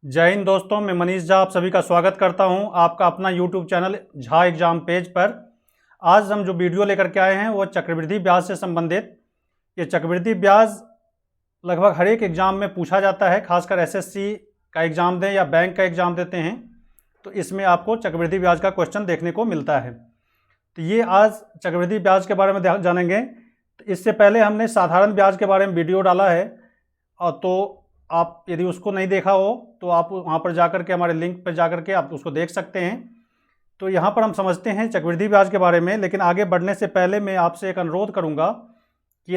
जय हिंद दोस्तों, मैं मनीष झा आप सभी का स्वागत करता हूं आपका अपना YouTube channel Jha exam page पर। आज हम जो वीडियो लेकर के आए हैं वो चक्रवृद्धि ब्याज से संबंधित। ये चक्रवृद्धि ब्याज लगभग हर एक एग्ज़ाम में पूछा जाता है, खासकर एसएससी का एग्ज़ाम दें या बैंक का एग्ज़ाम देते हैं तो इसमें आपको चक्रवृद्धि ब्याज का क्वेश्चन देखने को मिलता है। तो ये आज चक्रवृद्धि ब्याज के बारे में जानेंगे। तो इससे पहले हमने साधारण ब्याज के बारे में वीडियो डाला है, और तो आप यदि उसको नहीं देखा हो तो आप वहाँ पर जाकर के हमारे लिंक पर जाकर के आप उसको देख सकते हैं। तो यहाँ पर हम समझते हैं चक्रवृद्धि ब्याज के बारे में, लेकिन आगे बढ़ने से पहले मैं आपसे एक अनुरोध करूँगा कि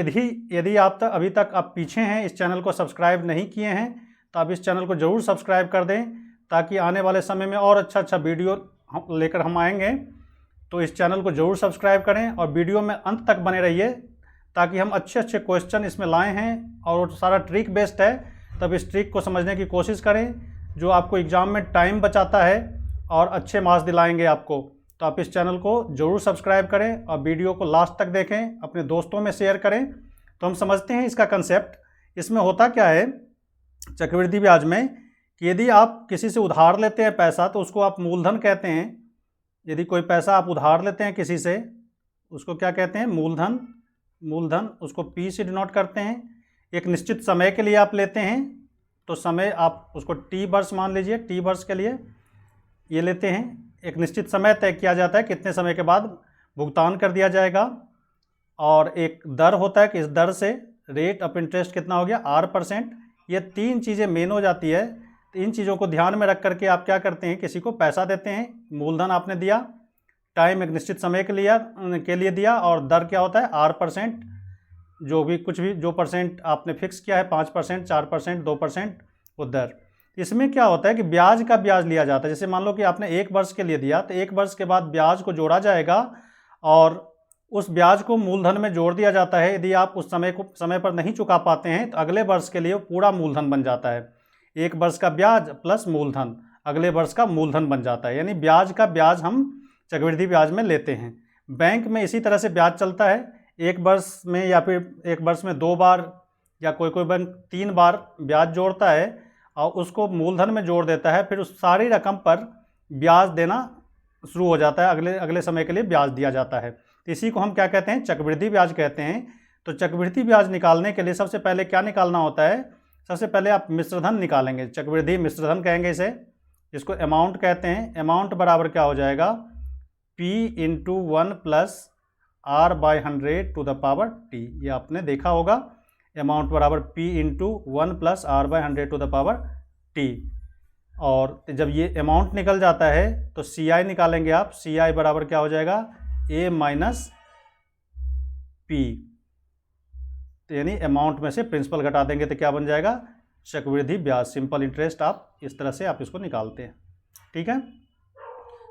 यदि आप अभी तक आप पीछे हैं, इस चैनल को सब्सक्राइब नहीं किए हैं, तो आप इस चैनल को ज़रूर सब्सक्राइब कर दें, ताकि आने वाले समय में और अच्छा वीडियो लेकर हम आएंगे। तो इस चैनल को ज़रूर सब्सक्राइब करें और वीडियो में अंत तक बने रहिए, ताकि हम अच्छे क्वेश्चन इसमें लाए हैं और वो सारा ट्रिक बेस्ड है। तब इस ट्रिक को समझने की कोशिश करें, जो आपको एग्ज़ाम में टाइम बचाता है और अच्छे मार्क्स दिलाएंगे आपको। तो आप इस चैनल को ज़रूर सब्सक्राइब करें और वीडियो को लास्ट तक देखें, अपने दोस्तों में शेयर करें। तो हम समझते हैं इसका कंसेप्ट। इसमें होता क्या है चक्रवृद्धि ब्याज में कि यदि आप किसी से उधार लेते हैं पैसा, तो उसको आप मूलधन कहते हैं। यदि कोई पैसा आप उधार लेते हैं किसी से, उसको क्या कहते हैं? मूलधन। उसको पी से डिनोट करते हैं। एक निश्चित समय के लिए आप लेते हैं, तो समय आप उसको टी वर्ष मान लीजिए, टी वर्ष के लिए ये लेते हैं। एक निश्चित समय तय किया जाता है कितने समय के बाद भुगतान कर दिया जाएगा, और एक दर होता है कि इस दर से रेट ऑफ इंटरेस्ट कितना हो गया, R%। ये तीन चीज़ें मेन हो जाती है। तो इन चीज़ों को ध्यान में रख करके आप क्या करते हैं, किसी को पैसा देते हैं, मूलधन आपने दिया, टाइम एक निश्चित समय के लिए दिया, और दर क्या होता है, R%। जो परसेंट आपने फिक्स किया है, 5%, 4%, 2%, वो दर। इसमें क्या होता है कि ब्याज का ब्याज लिया जाता है। जैसे मान लो कि आपने 1 वर्ष के लिए दिया, तो 1 वर्ष के बाद ब्याज को जोड़ा जाएगा और उस ब्याज को मूलधन में जोड़ दिया जाता है। यदि आप उस समय पर नहीं चुका पाते हैं, तो अगले वर्ष के लिए वो पूरा मूलधन बन जाता है। 1 वर्ष का ब्याज प्लस मूलधन अगले वर्ष का मूलधन बन जाता है। यानी ब्याज का ब्याज हम चक्रवृद्धि ब्याज में लेते हैं। बैंक में इसी तरह से ब्याज चलता है, 1 वर्ष में या फिर 1 वर्ष में 2 बार या कोई बैंक 3 बार ब्याज जोड़ता है और उसको मूलधन में जोड़ देता है। फिर उस सारी रकम पर ब्याज देना शुरू हो जाता है, अगले समय के लिए ब्याज दिया जाता है। तो इसी को हम क्या कहते हैं, चक्रवृद्धि ब्याज कहते हैं। तो चक्रवृद्धि ब्याज निकालने के लिए सबसे पहले क्या निकालना होता है? सबसे पहले आप मिश्रधन निकालेंगे, चक्रवृद्धि मिश्रधन कहेंगे इसे, इसको अमाउंट कहते हैं। अमाउंट बराबर क्या हो जाएगा, P × 1 + R/100 to the power T। ये आपने देखा होगा, अमाउंट बराबर P × 1 + R/100 to the power T। और जब ये अमाउंट निकल जाता है तो CI निकालेंगे आप। CI बराबर क्या हो जाएगा, A - P। तो यानी अमाउंट में से प्रिंसिपल घटा देंगे तो क्या बन जाएगा, चक्रवृद्धि ब्याज, सिंपल इंटरेस्ट। आप इस तरह से आप इसको निकालते हैं, ठीक है।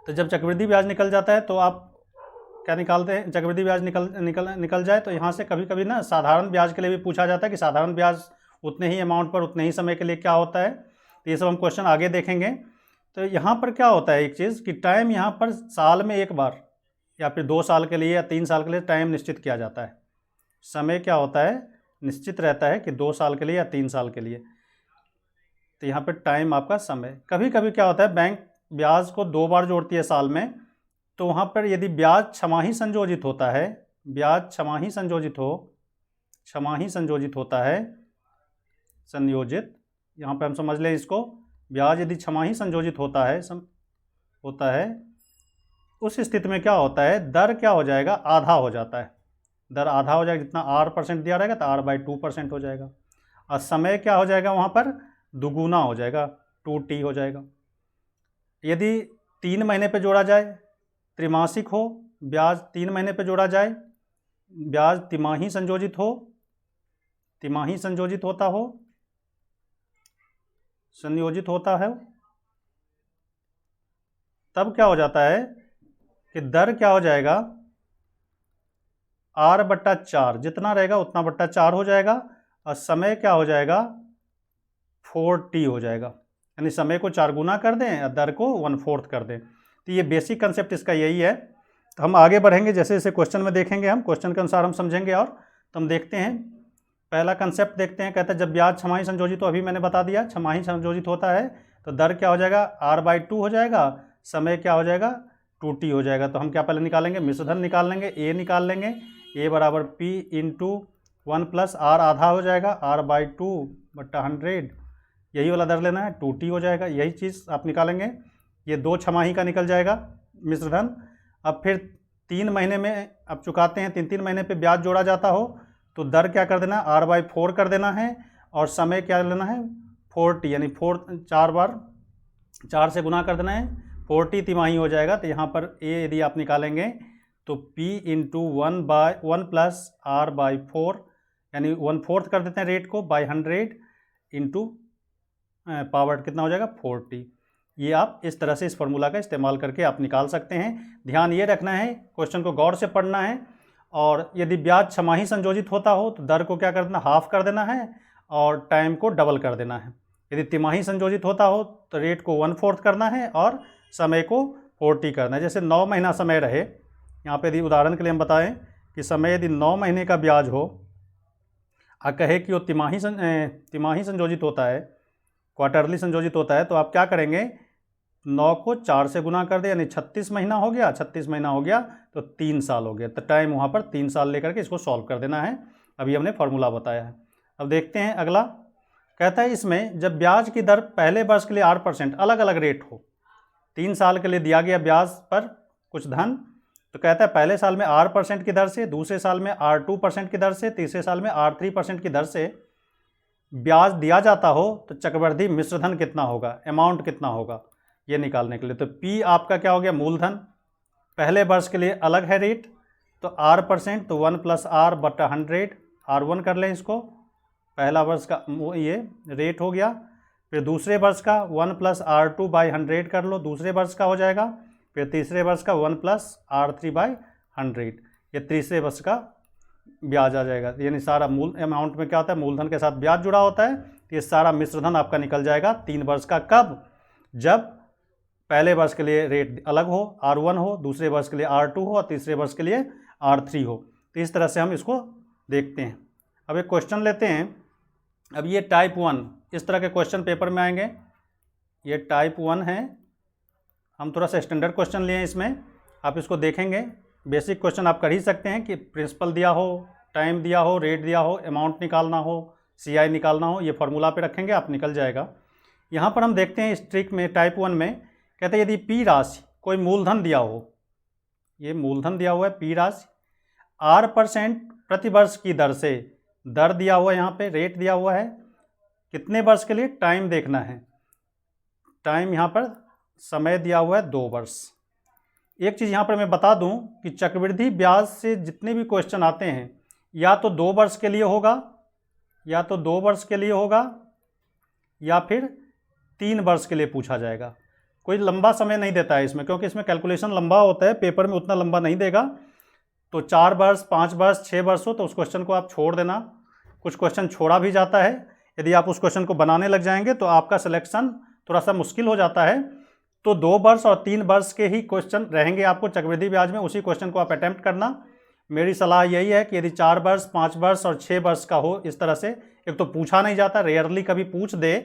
तो जब चक्रवृद्धि ब्याज निकल जाता है तो आप क्या निकालते हैं, चक्रवृद्धि ब्याज निकल जाए तो यहाँ से कभी कभी ना साधारण ब्याज के लिए भी पूछा जाता है कि साधारण ब्याज उतने ही अमाउंट पर उतने ही समय के लिए क्या होता है। तो ये सब हम क्वेश्चन आगे देखेंगे। तो यहाँ पर क्या होता है एक चीज़ कि टाइम यहाँ पर साल में 1 बार या फिर 2 साल के लिए या 3 साल के लिए टाइम निश्चित किया जाता है। समय क्या होता है, निश्चित रहता है कि 2 साल के लिए या 3 साल के लिए। तो यहाँ पर टाइम आपका समय। कभी कभी क्या होता है, बैंक ब्याज को 2 बार जोड़ती है साल में, तो वहाँ पर यदि ब्याज छमाही संयोजित होता है, ब्याज छमाही संयोजित होता है, संयोजित, यहाँ पर हम समझ लें इसको, ब्याज यदि छमाही संयोजित होता है उस स्थिति में क्या होता है, दर क्या हो जाएगा, आधा हो जाता है। दर आधा हो जाएगा, जितना R% दिया रहेगा तो R/2% हो जाएगा। और समय क्या हो जाएगा, वहाँ पर दुगुना हो जाएगा, 2T हो जाएगा। यदि 3 महीने पे जोड़ा जाए, त्रिमासिक हो, ब्याज 3 महीने पे जोड़ा जाए, ब्याज तिमाही संयोजित होता है, तब क्या हो जाता है कि दर क्या हो जाएगा, R/4, जितना रहेगा उतना बट्टा 4 हो जाएगा। और समय क्या हो जाएगा, 4T हो जाएगा। यानी समय को 4 गुना कर दें और दर को 1/4 कर दें। तो ये बेसिक कंसेप्ट इसका यही है। तो हम आगे बढ़ेंगे, जैसे जैसे क्वेश्चन में देखेंगे, हम क्वेश्चन के अनुसार हम समझेंगे। और तो हम देखते हैं, पहला कंसेप्ट देखते हैं। कहता है जब ब्याज छमाही संयोजित हो, अभी मैंने बता दिया छमाही संयोजित होता है, तो दर क्या हो जाएगा, r/2 हो जाएगा, समय क्या हो जाएगा, 2t हो जाएगा। तो हम क्या पहले निकालेंगे, मिश्रधन निकाल लेंगे, a निकाल लेंगे, a बराबर p इंटू 1 प्लस r आधा हो जाएगा, r/2/100, यही वाला दर लेना है, 2t हो जाएगा। यही चीज़ आप निकालेंगे, ये 2 छमाही का निकल जाएगा मिश्रधन। अब फिर 3 महीने में अब चुकाते हैं, 3-3 महीने पे ब्याज जोड़ा जाता हो तो दर क्या कर देना है, r/4 कर देना है, और समय क्या लेना है, 4t, यानी 4 से गुना कर देना है, 4t तिमाही हो जाएगा। तो यहाँ पर a यदि आप निकालेंगे तो p इंटू 1 प्लस r/4, यानी 1/4 कर देते हैं रेट को, बाई 100 इंटू पावर कितना हो जाएगा, 4t। ये आप इस तरह से इस फॉर्मूला का इस्तेमाल करके आप निकाल सकते हैं। ध्यान ये रखना है, क्वेश्चन को गौर से पढ़ना है, और यदि ब्याज छमाही संयोजित होता हो तो दर को क्या कर देना, हाफ कर देना है, और टाइम को डबल कर देना है। यदि तिमाही संयोजित होता हो तो रेट को 1/4 करना है और समय को 40 करना है। जैसे 9 महीना समय रहे, यहाँ पे यदि उदाहरण के लिए हम बताएं कि समय यदि 9 महीने का ब्याज हो, कहे कि वो तिमाही संयोजित होता है, क्वार्टरली संयोजित होता है, तो आप क्या करेंगे, 9 को 4 से गुना कर दे, यानी 36 महीना हो गया, 36 महीना हो गया तो 3 साल हो गया। तो टाइम वहाँ पर 3 साल लेकर के इसको सॉल्व कर देना है। अभी हमने फॉर्मूला बताया है। अब देखते हैं अगला, कहता है इसमें जब ब्याज की दर पहले वर्ष के लिए 8% अलग अलग रेट हो, 3 साल के लिए दिया गया ब्याज पर कुछ धन, तो कहता है पहले साल में 8% की दर से, दूसरे साल में 2% की दर से, तीसरे साल में 3% की दर से ब्याज दिया जाता हो तो चक्रवृद्धि मिश्रधन कितना होगा, अमाउंट कितना होगा, ये निकालने के लिए। तो P आपका क्या हो गया, मूलधन, पहले वर्ष के लिए अलग है रेट, तो r%, तो 1 प्लस r/100, r1 कर लें इसको, पहला वर्ष का ये रेट हो गया। फिर दूसरे वर्ष का 1 प्लस r2/100 कर लो, दूसरे वर्ष का हो जाएगा। फिर तीसरे वर्ष का 1 प्लस r3/100, ये तीसरे वर्ष का ब्याज आ जाएगा। यानी सारा मूल अमाउंट में क्या होता है, मूलधन के साथ ब्याज जुड़ा होता है, तो ये सारा मिश्रधन आपका निकल जाएगा 3 वर्ष का। कब, जब पहले वर्ष के लिए रेट अलग हो, r1 हो, दूसरे वर्ष के लिए r2 हो, और तीसरे वर्ष के लिए r3 हो। तो इस तरह से हम इसको देखते हैं। अब एक क्वेश्चन लेते हैं। अब ये टाइप 1 इस तरह के क्वेश्चन पेपर में आएंगे, ये टाइप 1 है। हम थोड़ा सा स्टैंडर्ड क्वेश्चन लिए हैं इसमें, आप इसको देखेंगे। बेसिक क्वेश्चन आप कर ही सकते हैं कि प्रिंसिपल दिया हो, टाइम दिया हो, रेट दिया हो, अमाउंट निकालना हो, CI निकालना हो, ये फॉर्मूला पे रखेंगे, आप निकल जाएगा। यहाँ पर हम देखते हैं इस ट्रिक में, टाइप 1 में कहते हैं यदि P राशि, कोई मूलधन दिया हो, ये मूलधन दिया हुआ है P राशि, r% प्रति वर्ष की दर से, दर दिया हुआ है यहाँ पे, रेट दिया हुआ है, कितने वर्ष के लिए, टाइम देखना है, टाइम यहाँ पर समय दिया हुआ है 2 वर्ष। एक चीज़ यहाँ पर मैं बता दूँ कि चक्रवृद्धि ब्याज से जितने भी क्वेश्चन आते हैं, या तो 2 वर्ष के लिए होगा, या तो 2 वर्ष के लिए होगा, या फिर 3 वर्ष के लिए पूछा जाएगा। कोई लंबा समय नहीं देता है इसमें, क्योंकि इसमें कैलकुलेशन लंबा होता है, पेपर में उतना लंबा नहीं देगा। तो 4 वर्ष, 5 वर्ष, 6 वर्ष हो तो उस क्वेश्चन को आप छोड़ देना। कुछ क्वेश्चन छोड़ा भी जाता है, यदि आप उस क्वेश्चन को बनाने लग जाएंगे तो आपका सिलेक्शन थोड़ा सा मुश्किल हो जाता है। तो 2 वर्ष और 3 वर्ष के ही क्वेश्चन रहेंगे आपको चक्रवृद्धि ब्याज में, उसी क्वेश्चन को आप अटैम्प्ट करना। मेरी सलाह यही है कि यदि 4 वर्ष, 5 वर्ष और 6 वर्ष का हो, इस तरह से, एक तो पूछा नहीं जाता, रेयरली कभी पूछ दे,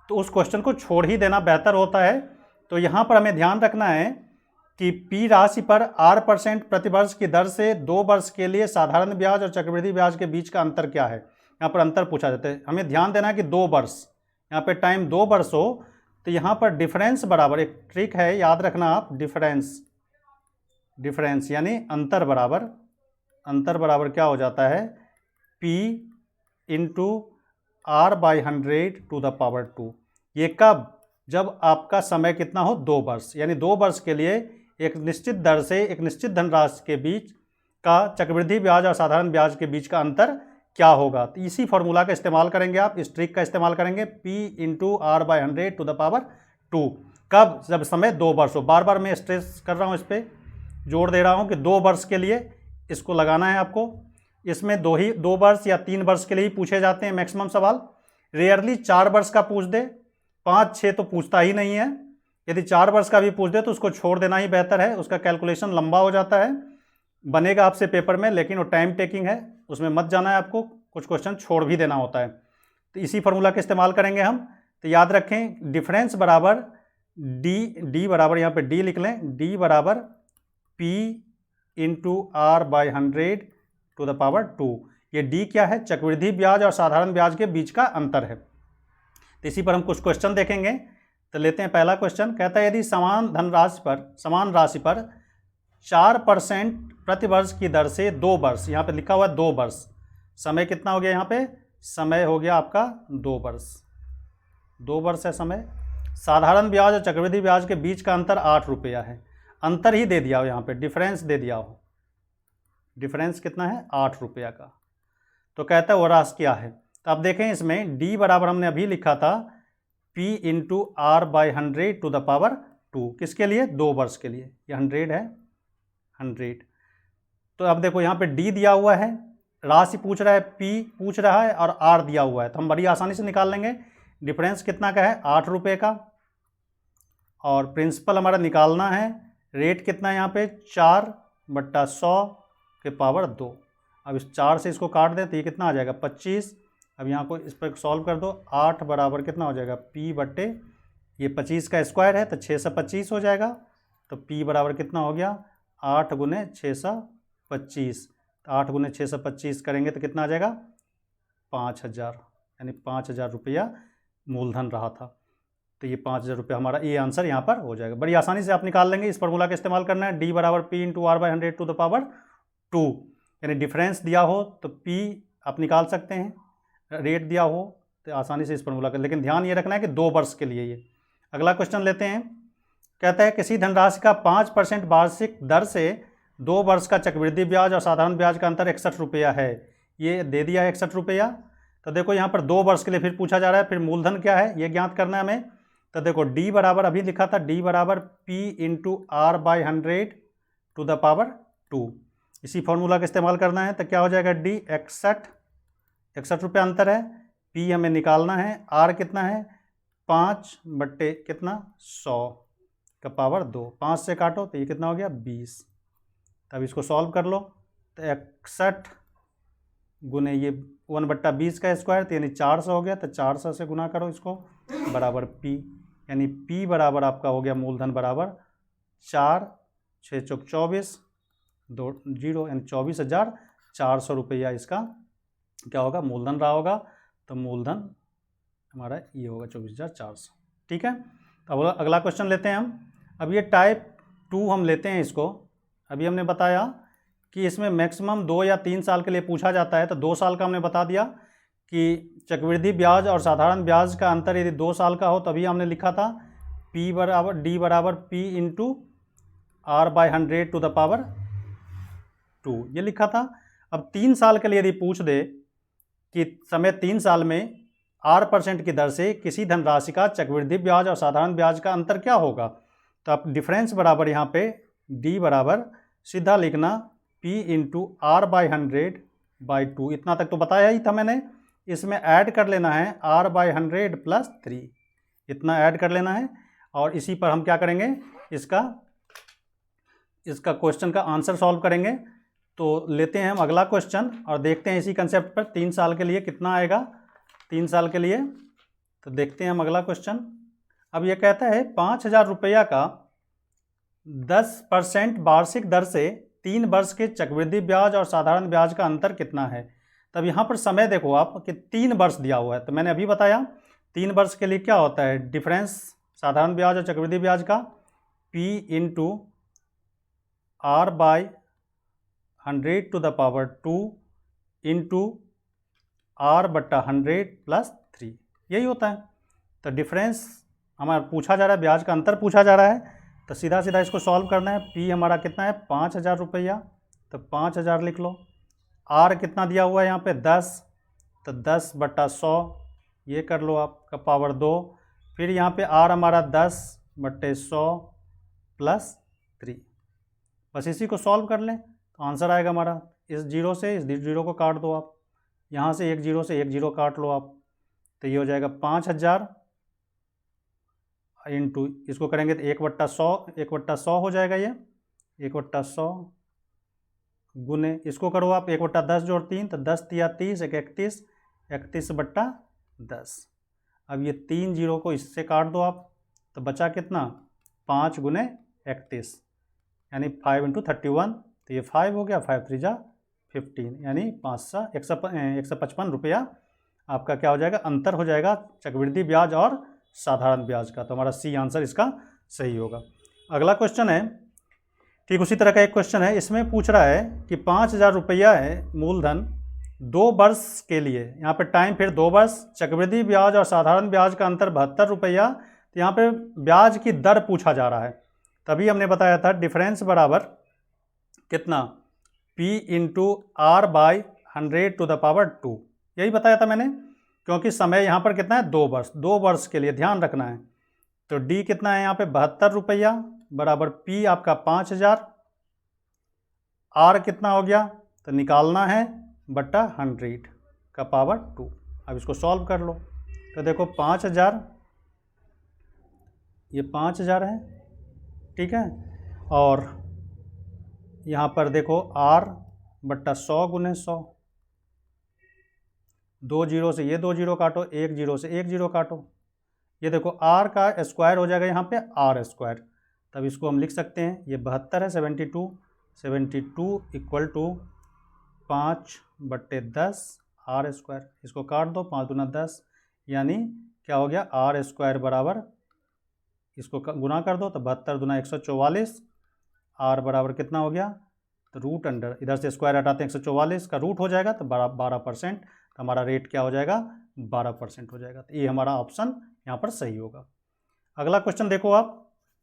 तो उस क्वेश्चन को छोड़ ही देना बेहतर होता है। तो यहाँ पर हमें ध्यान रखना है कि P राशि पर r% प्रति वर्ष की दर से 2 वर्ष के लिए साधारण ब्याज और चक्रवृद्धि ब्याज के बीच का अंतर क्या है, यहाँ पर अंतर पूछा जाता है। हमें ध्यान देना है कि 2 वर्ष, यहाँ पे टाइम 2 वर्ष हो तो यहाँ पर डिफरेंस बराबर, एक ट्रिक है याद रखना आप, डिफरेंस यानी अंतर बराबर क्या हो जाता है, P इंटू r/100⁴। ये कब, जब आपका समय कितना हो, 2 वर्ष, यानी 2 वर्ष के लिए एक निश्चित दर से एक निश्चित धनराशि के बीच का चक्रवृद्धि ब्याज और साधारण ब्याज के बीच का अंतर क्या होगा। तो इसी फॉर्मूला का इस्तेमाल करेंगे आप, इस ट्रिक का इस्तेमाल करेंगे, P इंटू r/100⁴। कब, जब समय 2 वर्ष हो। बार बार मैं स्ट्रेस कर रहा हूँ, इस पर जोर दे रहा हूँ कि 2 वर्ष के लिए इसको लगाना है आपको। इसमें 2 वर्ष या 3 वर्ष के लिए ही पूछे जाते हैं मैक्सिमम सवाल, रेयरली 4 वर्ष का पूछ दे, 5-6 तो पूछता ही नहीं है। यदि 4 वर्ष का भी पूछ दे तो उसको छोड़ देना ही बेहतर है, उसका कैलकुलेशन लंबा हो जाता है, बनेगा आपसे पेपर में, लेकिन वो टाइम टेकिंग है, उसमें मत जाना है आपको, कुछ क्वेश्चन छोड़ भी देना होता है। तो इसी फार्मूला का इस्तेमाल करेंगे हम। तो याद रखें डिफरेंस बराबर डी बराबर यहाँ पे डी लिख लें, डी बराबर P into R by 100 to the power 2। ये डी क्या है? चक्रवृद्धि ब्याज और साधारण ब्याज के बीच का अंतर है। तो इसी पर हम कुछ क्वेश्चन देखेंगे। तो लेते हैं पहला क्वेश्चन। कहता है यदि समान राशि पर 4% प्रति वर्ष की दर से 2 वर्ष, यहाँ पे लिखा हुआ है 2 वर्ष, समय कितना हो गया? यहाँ पे समय हो गया आपका 2 वर्ष, 2 वर्ष है समय। साधारण ब्याज और चक्रवृद्धि ब्याज के बीच का अंतर 8 रुपया है। अंतर ही दे दिया हो, यहाँ पे डिफरेंस दे दिया हो। डिफरेंस कितना है? 8 रुपया का। तो कहता है वो राशि क्या है? तो अब देखें इसमें डी बराबर हमने अभी लिखा था P into R by 100 to the power 2। किसके लिए? 2 वर्ष के लिए। ये 100 है, 100। तो अब देखो यहाँ पे डी दिया हुआ है, राशि पूछ रहा है, P पूछ रहा है और R दिया हुआ है, तो हम बड़ी आसानी से निकाल लेंगे। डिफरेंस कितना का है? 8 रुपये का। और प्रिंसिपल हमारा निकालना है, रेट कितना है यहाँ पे? 4/100 के पावर 2। अब इस 4 से इसको काट दें तो ये कितना आ जाएगा? 25। अब यहाँ को इस पर सॉल्व कर दो, 8 बराबर कितना हो जाएगा? P बट्टे ये 25 का स्क्वायर है तो 625 हो जाएगा। तो P बराबर कितना हो गया? 8 गुने 625। तो 8 गुने 625 करेंगे तो कितना आ जाएगा? 5000, यानी 5000 रुपया मूलधन रहा था। तो ये 5000 रुपया हमारा ये आंसर यहाँ पर हो जाएगा। बड़ी आसानी से आप निकाल लेंगे। इस फार्मूला का इस्तेमाल करना है, डी बराबर P into R by 100 to the power 2। यानी डिफरेंस दिया हो तो P आप निकाल सकते हैं, रेट दिया हो तो आसानी से इस फार्मूला का, लेकिन ध्यान ये रखना है कि 2 वर्ष के लिए ये। अगला क्वेश्चन लेते हैं। कहता है किसी धनराशि का 5% वार्षिक दर से 2 वर्ष का चक्रवृद्धि ब्याज और साधारण ब्याज का अंतर 61 रुपया है। ये दे दिया है 61 रुपया। तो देखो यहाँ पर 2 वर्ष के लिए फिर पूछा जा रहा है, फिर मूलधन क्या है ये ज्ञात करना है हमें। तो देखो डी बराबर अभी लिखा था, डी बराबर P into R by 100 to the power 2। इसी फॉर्मूला का इस्तेमाल करना है। तो क्या हो जाएगा? डी 61 रुपया अंतर है। P हमें निकालना है, R कितना है? 5 बट्टे कितना? 100 का पावर 2। 5 से काटो तो ये कितना हो गया? 20। तब इसको सॉल्व कर लो तो 61 गुने ये 1/20 का स्क्वायर तो यानी 400 हो गया। तो 400 से गुना करो इसको, बराबर P, यानी P बराबर आपका हो गया मूलधन बराबर 4 6 चौक 24 2 0, यानी 24,400 रुपया इसका क्या होगा? मूलधन रहा होगा। तो मूलधन हमारा ये होगा 24,400। ठीक है। अब अगला क्वेश्चन लेते हैं हम। अब ये टाइप 2 हम लेते हैं इसको। अभी हमने बताया कि इसमें मैक्सिमम 2 या 3 साल के लिए पूछा जाता है। तो 2 साल का हमने बता दिया कि चक्रवृद्धि ब्याज और साधारण ब्याज का अंतर यदि 2 साल का हो तभी हमने लिखा था P बराबर डी बराबर P into R by 100 to the power 2, ये लिखा था। अब 3 साल के लिए यदि पूछ दे कि समय 3 साल में R% की दर से किसी धनराशि का चक्रवृद्धि ब्याज और साधारण ब्याज का अंतर क्या होगा? तो अब डिफरेंस बराबर यहाँ पे D बराबर सीधा लिखना P into R by 100 by 2। इतना तक तो बताया ही था मैंने। इसमें ऐड कर लेना है R बाई 100 प्लस 3, इतना ऐड कर लेना है। और इसी पर हम क्या करेंगे? इसका क्वेश्चन का आंसर सॉल्व करेंगे। तो लेते हैं हम अगला क्वेश्चन और देखते हैं इसी कंसेप्ट पर 3 साल के लिए कितना आएगा। 3 साल के लिए तो देखते हैं हम अगला क्वेश्चन। अब ये कहता है 5000 रुपया का 10% वार्षिक दर से 3 वर्ष के चक्रवृद्धि ब्याज और साधारण ब्याज का अंतर कितना है? तब यहाँ पर समय देखो आप कि 3 वर्ष दिया हुआ है। तो मैंने अभी बताया 3 वर्ष के लिए क्या होता है? डिफरेंस साधारण ब्याज और चक्रवृद्धि ब्याज का P into R by 100 to the power 2 into R बट्टा 100 प्लस 3, यही होता है। तो डिफरेंस हमारा पूछा जा रहा है, ब्याज का अंतर पूछा जा रहा है। तो सीधा सीधा इसको सॉल्व करना है। P हमारा कितना है? 5000 रुपया। तो 5000 लिख लो। R कितना दिया हुआ है यहाँ पे? 10। तो 10/100 ये कर लो आपका पावर 2। फिर यहाँ पे R हमारा 10/100 प्लस 3। बस इसी को सॉल्व कर लें तो आंसर आएगा हमारा। इस जीरो से इस जीरो को काट दो आप, यहाँ से एक जीरो से एक जीरो काट लो आप। तो ये हो जाएगा 5000 इंटू इसको करेंगे तो 1/100 हो जाएगा। ये 1/100 गुने इसको करो आप 1/10 जोड़ 3 तो 10 × 3 = 30, 31 31/10। अब ये 3 जीरो को इससे काट दो आप, तो बचा कितना 5 गुने 31 यानी 5 × 31, तो ये 5 हो गया, 5 3 जा 15 यानी 155 रुपया आपका क्या हो जाएगा, अंतर हो जाएगा चक्रवृद्धि ब्याज और साधारण ब्याज का। तो हमारा सी आंसर इसका सही होगा। अगला क्वेश्चन है, ठीक उसी तरह का एक क्वेश्चन है, इसमें पूछ रहा है कि 5,000 रुपया है मूलधन 2 वर्ष के लिए, यहाँ पे टाइम फिर 2 वर्ष, चक्रवृद्धि ब्याज और साधारण ब्याज का अंतर 72 रुपया। तो यहाँ पे ब्याज की दर पूछा जा रहा है, तभी हमने बताया था डिफरेंस बराबर कितना P × R/100⁻², यही बताया था मैंने, क्योंकि समय यहाँ पर कितना है 2 वर्ष, 2 वर्ष के लिए ध्यान रखना है। तो D कितना है यहाँ पे 72 रुपया बराबर P आपका 5,000, R कितना हो गया तो निकालना है बट्टा 100⁻²। अब इसको सॉल्व कर लो, तो देखो 5,000, ये 5,000 है, ठीक है, और यहाँ पर देखो R बट्टा 100 गुने 100, 2 जीरो से ये 2 जीरो काटो, 1 जीरो से 1 जीरो काटो, ये देखो R का स्क्वायर हो जाएगा यहाँ पे R², तब इसको हम लिख सकते हैं, ये 72 है 72 इक्वल टू 5/10 R², इसको काट दो, 5 दूना 10 यानी क्या हो गया R² बराबर, इसको गुना कर दो तो 72 दूना 144, R बराबर कितना हो गया, तो रूट अंडर, इधर से स्क्वायर हटाते हैं 144 का रूट हो जाएगा तो 12%, तो हमारा रेट क्या हो जाएगा 12% हो जाएगा। तो ये हमारा ऑप्शन यहाँ पर सही होगा। अगला क्वेश्चन देखो आप,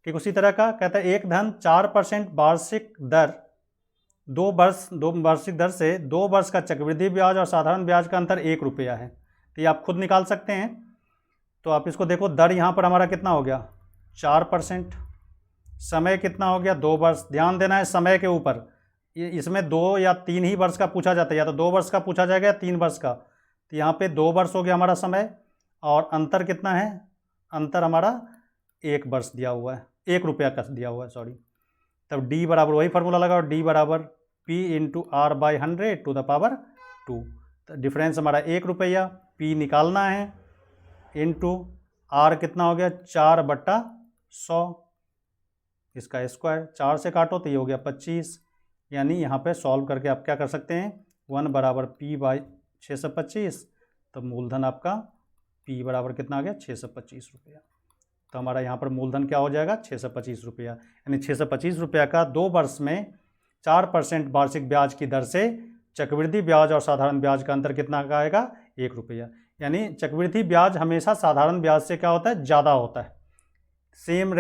ठीक उसी तरह का, कहता है एक धन 4% वार्षिक दर 2 वार्षिक दर से 2 वर्ष का चक्रवृद्धि ब्याज और साधारण ब्याज का अंतर 1 रुपया है। तो ये आप खुद निकाल सकते हैं। तो आप इसको देखो, दर यहाँ पर हमारा कितना हो गया 4%, समय कितना हो गया 2 वर्ष, ध्यान देना है समय के ऊपर, ये इसमें 2 या 3 ही वर्ष का पूछा जाता है, या तो 2 वर्ष का पूछा जाएगा या 3 वर्ष का। तो यहाँ पे 2 वर्ष हो गया हमारा समय, और अंतर कितना है, अंतर हमारा 1 वर्ष दिया हुआ है, 1 रुपया का दिया हुआ है, सॉरी। तब D बराबर वही फार्मूला लगा, और D बराबर P × R/100⁻²। तो डिफरेंस हमारा 1 रुपया, P निकालना है, इंटू R कितना हो गया 4/100, इसका स्क्वायर 4 से काटो तो ये हो गया 25, यानी यहाँ पे सॉल्व करके आप क्या कर सकते हैं, 1 बराबर P/625, तो मूलधन आपका P बराबर कितना आ गया 625 रुपया। तो हमारा यहाँ पर मूलधन क्या हो जाएगा 625 रुपया, यानी 625 रुपया का 2 वर्ष में 4% वार्षिक ब्याज की दर से चक्रवृद्धि ब्याज और साधारण ब्याज का अंतर कितना का आएगा 1 रुपया। यानी चक्रवृद्धि ब्याज हमेशा साधारण ब्याज से क्या होता है ज़्यादा होता है। सेम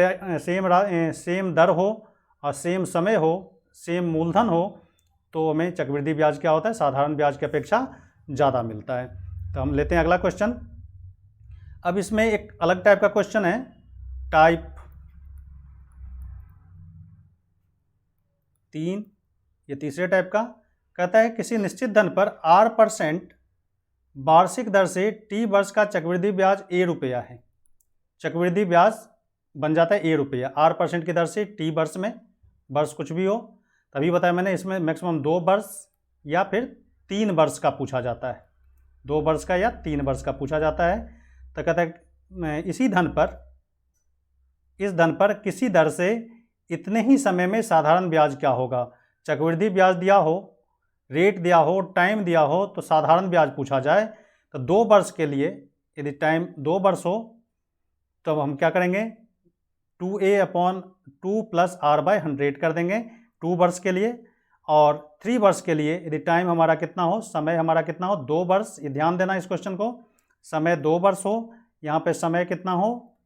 दर हो और सेम समय हो, सेम मूलधन हो, तो हमें चक्रवृद्धि ब्याज क्या होता है साधारण ब्याज की अपेक्षा ज़्यादा मिलता है। तो हम लेते हैं अगला क्वेश्चन। अब इसमें एक अलग टाइप का क्वेश्चन है, टाइप 3, ये तीसरे टाइप का। कहता है किसी निश्चित धन पर R% वार्षिक दर से T वर्ष का चक्रवृद्धि ब्याज A रुपया है। चक्रवृद्धि ब्याज बन जाता है A रुपया R% की दर से T वर्ष में, वर्ष कुछ भी हो, तभी बताया मैंने, इसमें मैक्सिमम 2 वर्ष या फिर 3 वर्ष का पूछा जाता है, 2 वर्ष का या 3 वर्ष का पूछा जाता है। तो कहता है इस धन पर किसी दर से इतने ही समय में साधारण ब्याज क्या होगा। चक्रवृद्धि ब्याज दिया हो, रेट दिया हो, टाइम दिया हो, तो साधारण ब्याज पूछा जाए। तो 2 वर्ष के लिए यदि टाइम 2 वर्ष हो तो हम क्या करेंगे 2A/2 + R/100 कर देंगे 2 वर्ष के लिए। और 3 वर्ष के लिए यदि टाइम हमारा कितना हो, समय हमारा कितना हो 2 वर्ष, ये ध्यान देना इस क्वेश्चन को, समय 2 वर्ष हो, यहाँ पे समय कितना हो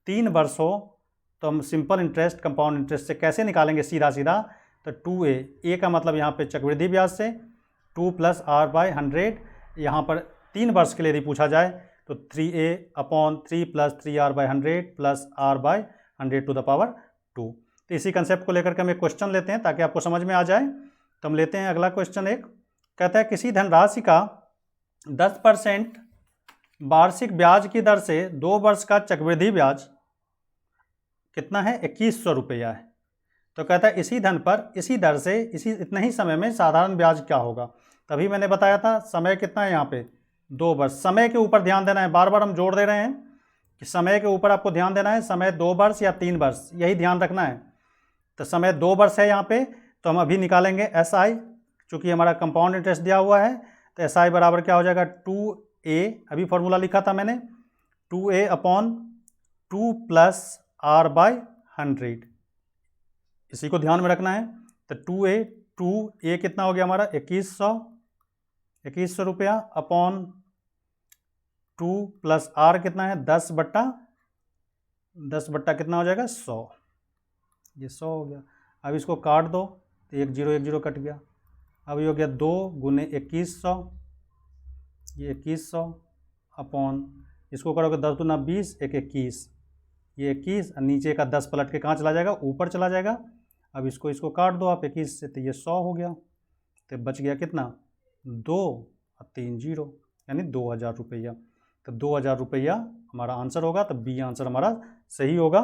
3 वर्ष हो, तो हम सिंपल इंटरेस्ट कंपाउंड इंटरेस्ट से कैसे निकालेंगे सीधा सीधा, तो 2A का मतलब यहाँ पे चक्रवृद्धि ब्याज से 2 + R/100, यहाँ पर 3 वर्ष के लिए यदि पूछा जाए तो 3A/3 + 3R/100 + R/100⁻²। तो इसी कंसेप्ट को लेकर के हम एक क्वेश्चन लेते हैं ताकि आपको समझ में आ जाए। तो हम लेते हैं अगला क्वेश्चन एक, कहता है किसी धनराशि का 10% वार्षिक ब्याज की दर से 2 वर्ष का चक्रवृद्धि ब्याज कितना है 2100 रुपया है। तो कहता है इसी धन पर इसी दर से इतने ही समय में साधारण ब्याज क्या होगा। तभी मैंने बताया था समय कितना है यहाँ पे 2 वर्ष। समय के ऊपर ध्यान देना है, बार बार हम जोड़ दे रहे हैं कि समय के ऊपर आपको ध्यान देना है। समय 2 वर्ष या 3 वर्ष, यही ध्यान रखना है। तो समय 2 वर्ष है यहाँ पे, तो हम अभी निकालेंगे SI, चूँकि हमारा कंपाउंड इंटरेस्ट दिया हुआ है। तो SI बराबर क्या हो जाएगा 2A, अभी फॉर्मूला लिखा था मैंने, 2A अपॉन 2 प्लस R/100, इसी को ध्यान में रखना है। तो 2A कितना हो गया हमारा 2100 रुपया अपॉन 2 प्लस R कितना है 10 बट्टा कितना हो जाएगा 100, ये 100 हो गया। अब इसको काट दो तो 1 0 कट गया। अब ये हो गया 2 गुने 2100, ये 2100 अपॉन, इसको करोगे 10 दूना 20, 1 21, ये 21, और नीचे का 10 पलट के कहाँ चला जाएगा, ऊपर चला जाएगा। अब इसको काट दो आप 21 से, तो ये 100 हो गया। तो बच गया कितना 2 और 3 0, यानी 2000 रुपया। तो 2000 रुपया हमारा आंसर होगा। तो बी आंसर हमारा सही होगा।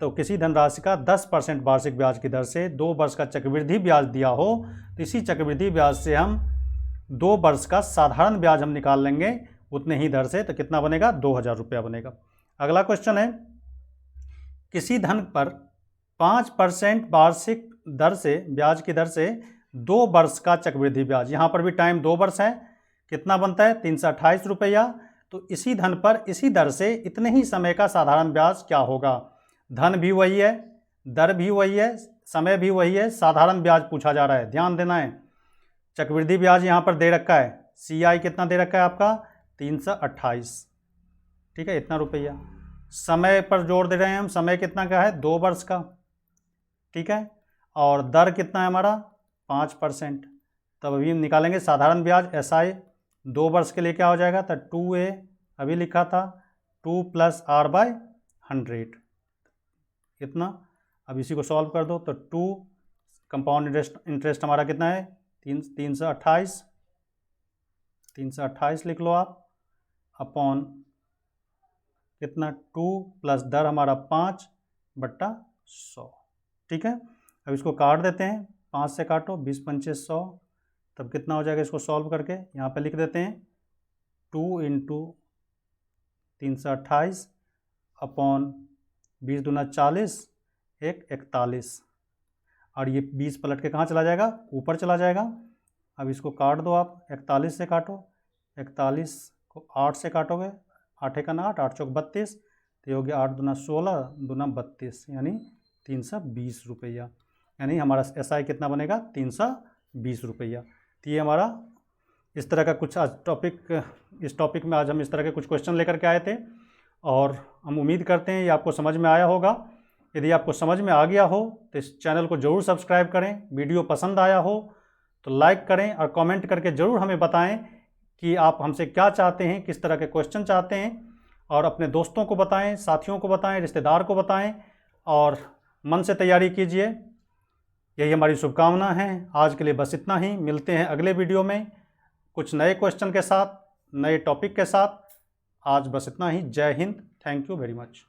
तो किसी धनराशि का 10% वार्षिक ब्याज की दर से 2 वर्ष का चक्रवृद्धि ब्याज दिया हो, तो इसी चक्रवृद्धि ब्याज से हम 2 वर्ष का साधारण ब्याज हम निकाल लेंगे उतने ही दर से। तो कितना बनेगा 2000 रुपया बनेगा। अगला क्वेश्चन है, किसी धन पर 5% वार्षिक दर से ब्याज की दर से 2 वर्ष का चक्रवृद्धि ब्याज, यहाँ पर भी टाइम 2 वर्ष है, कितना बनता है 328 रुपया। तो इसी धन पर इसी दर से इतने ही समय का साधारण ब्याज क्या होगा। धन भी वही है, दर भी वही है, समय भी वही है, साधारण ब्याज पूछा जा रहा है, ध्यान देना है। चक्रवृद्धि ब्याज यहाँ पर दे रखा है, CI कितना दे रखा है आपका 328, ठीक है, इतना रुपया। समय पर जोड़ दे रहे हैं हम, समय कितना का है 2 वर्ष का, ठीक है, और दर कितना है हमारा 5%। तब अभी हम निकालेंगे साधारण ब्याज SI 2 वर्ष के लिए क्या हो जाएगा। तो 2A अभी लिखा था 2 प्लस R/100 कितना। अब इसी को सॉल्व कर दो तो 2 कंपाउंड इंटरेस्ट हमारा कितना है 328 लिख लो आप, अपॉन कितना 2 प्लस दर हमारा 5/100, ठीक है। अब इसको काट देते हैं, 5 से काटो 20 पंचे 100, तब कितना हो जाएगा। इसको सॉल्व करके यहाँ पे लिख देते हैं 2 इंटू 328 अपॉन 20 दूना 40, 1 41, और ये 20 पलट के कहाँ चला जाएगा, ऊपर चला जाएगा। अब इसको काट दो आप, 41 से काटो, 41 को 8 से काटोगे, 8 1 8, 8 चौक 32, तो ये हो गया 8 दूना 16 दूना 32, यानी 320 रुपया। यानी हमारा SI कितना बनेगा 320 रुपया। तो ये हमारा इस तरह का कुछ आज इस टॉपिक में आज हम इस तरह के कुछ क्वेश्चन लेकर के आए थे, और हम उम्मीद करते हैं ये आपको समझ में आया होगा। यदि आपको समझ में आ गया हो तो इस चैनल को ज़रूर सब्सक्राइब करें, वीडियो पसंद आया हो तो लाइक करें, और कमेंट करके ज़रूर हमें बताएं कि आप हमसे क्या चाहते हैं, किस तरह के क्वेश्चन चाहते हैं, और अपने दोस्तों को बताएं, साथियों को बताएं, रिश्तेदार को बताएं, और मन से तैयारी कीजिए। यही हमारी शुभकामना है। आज के लिए बस इतना ही, मिलते हैं अगले वीडियो में कुछ नए क्वेश्चन के साथ, नए टॉपिक के साथ। आज बस इतना ही। जय Hind, thank you very much.